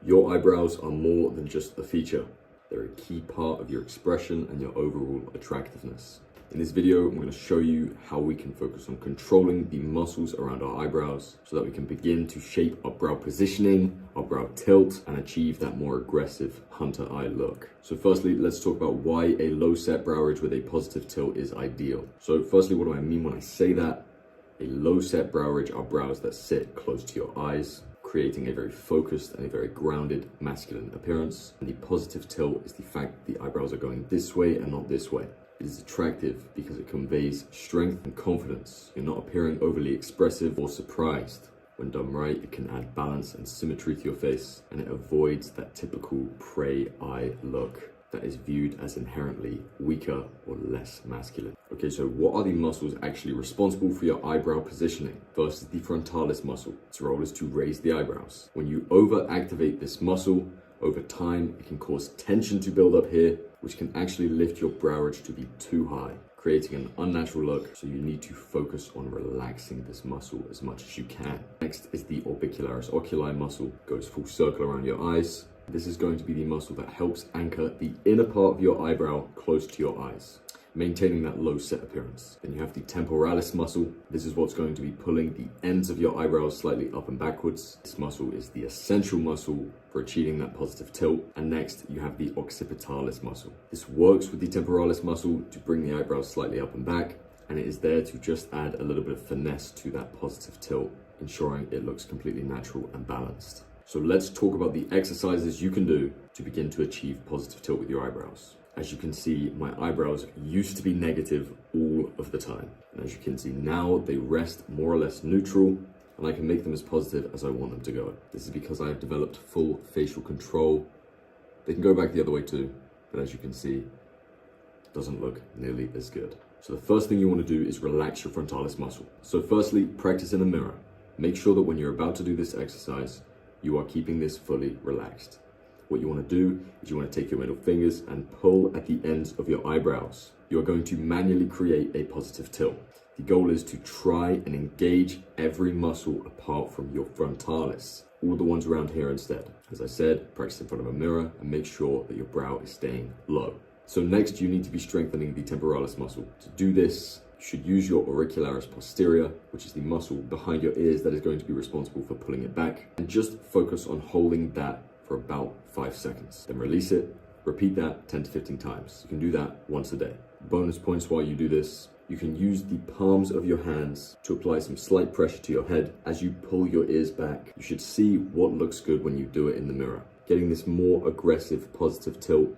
Your eyebrows are more than just a feature. They're a key part of your expression and your overall attractiveness. In this video, I'm going to show you how we can focus on controlling the muscles around our eyebrows so that we can begin to shape our brow positioning, our brow tilt, and achieve that more aggressive hunter eye look. So firstly, let's talk about why a low set brow ridge with a positive tilt is ideal. So firstly, what do I mean when I say that? A low set brow ridge are brows that sit close to your eyes, creating a very focused and a very grounded masculine appearance. And the positive tilt is the fact that the eyebrows are going this way and not this way. It is attractive because it conveys strength and confidence. You're not appearing overly expressive or surprised. When done right, it can add balance and symmetry to your face, and it avoids that typical prey eye look that is viewed as inherently weaker or less masculine. Okay, so what are the muscles actually responsible for your eyebrow positioning? First is the frontalis muscle. Its role is to raise the eyebrows. When you overactivate this muscle, over time, it can cause tension to build up here, which can actually lift your brow ridge to be too high, creating an unnatural look. So you need to focus on relaxing this muscle as much as you can. Next is the orbicularis oculi muscle. Goes full circle around your eyes. This is going to be the muscle that helps anchor the inner part of your eyebrow close to your eyes, maintaining that low set appearance. Then you have the temporalis muscle. This is what's going to be pulling the ends of your eyebrows slightly up and backwards. This muscle is the essential muscle for achieving that positive tilt. And next, you have the occipitalis muscle. This works with the temporalis muscle to bring the eyebrows slightly up and back, and it is there to just add a little bit of finesse to that positive tilt, ensuring it looks completely natural and balanced. So let's talk about the exercises you can do to begin to achieve positive tilt with your eyebrows. As you can see, my eyebrows used to be negative all of the time. And as you can see now, they rest more or less neutral, and I can make them as positive as I want them to go. This is because I have developed full facial control. They can go back the other way too, but as you can see, it doesn't look nearly as good. So the first thing you want to do is relax your frontalis muscle. So firstly, practice in a mirror. Make sure that when you're about to do this exercise, you are keeping this fully relaxed. What you want to do is you want to take your middle fingers and pull at the ends of your eyebrows. You are going to manually create a positive tilt. The goal is to try and engage every muscle apart from your frontalis, all the ones around here instead. As I said, practice in front of a mirror and make sure that your brow is staying low. So next, you need to be strengthening the temporalis muscle. To do this, you should use your auricularis posterior, which is the muscle behind your ears that is going to be responsible for pulling it back, and just focus on holding that for about 5 seconds. Then release it. Repeat that 10 to 15 times. You can do that once a day. Bonus points while you do this. You can use the palms of your hands to apply some slight pressure to your head as you pull your ears back. You should see what looks good when you do it in the mirror. Getting this more aggressive positive tilt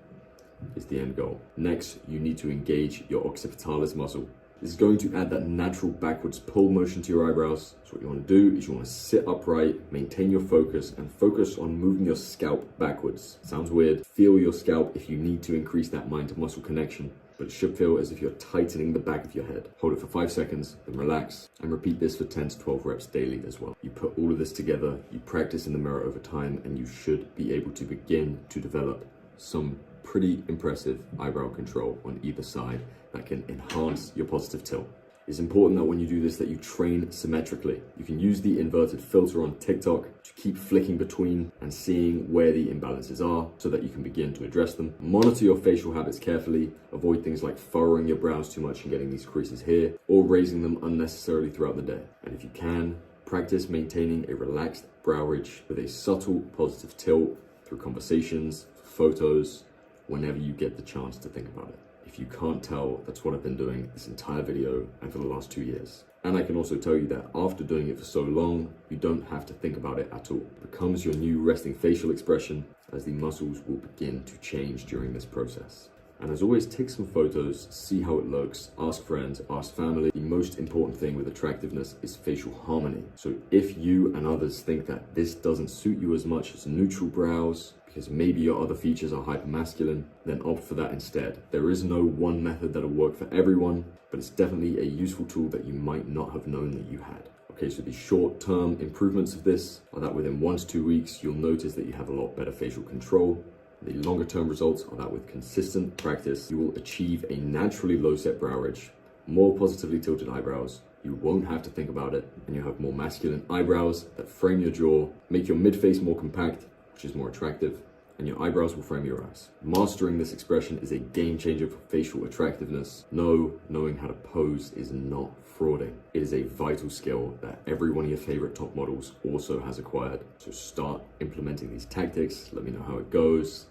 is the end goal. Next, you need to engage your occipitalis muscle. This is going to add that natural backwards pull motion to your eyebrows. So what you want to do is you want to sit upright, maintain your focus, and focus on moving your scalp backwards. Sounds weird. Feel your scalp if you need to increase that mind to muscle connection, but it should feel as if you're tightening the back of your head. Hold it for 5 seconds, then relax, and repeat this for 10 to 12 reps daily as well. You put all of this together, you practice in the mirror over time, and you should be able to begin to develop some pretty impressive eyebrow control on either side that can enhance your positive tilt. It's important that when you do this that you train symmetrically. You can use the inverted filter on TikTok to keep flicking between and seeing where the imbalances are so that you can begin to address them. Monitor your facial habits carefully. Avoid things like furrowing your brows too much and getting these creases here, or raising them unnecessarily throughout the day. And if you can, practice maintaining a relaxed brow ridge with a subtle positive tilt through conversations, photos, whenever you get the chance to think about it. If you can't tell, that's what I've been doing this entire video and for the last 2 years. And I can also tell you that after doing it for so long, you don't have to think about it at all. It becomes your new resting facial expression as the muscles will begin to change during this process. And as always, take some photos, see how it looks, ask friends, ask family. The most important thing with attractiveness is facial harmony. So if you and others think that this doesn't suit you as much as neutral brows, because maybe your other features are hypermasculine, then opt for that instead. There is no one method that'll work for everyone, but it's definitely a useful tool that you might not have known that you had. Okay, so the short-term improvements of this are that within 1 to 2 weeks, you'll notice that you have a lot better facial control. The longer-term results are that with consistent practice, you will achieve a naturally low-set brow ridge, more positively tilted eyebrows, you won't have to think about it, and you'll have more masculine eyebrows that frame your jaw, make your mid-face more compact, which is more attractive, and your eyebrows will frame your eyes. Mastering this expression is a game changer for facial attractiveness. No, knowing how to pose is not frauding. It is a vital skill that every one of your favorite top models also has acquired. So start implementing these tactics. Let me know how it goes.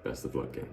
Best of luck, gang.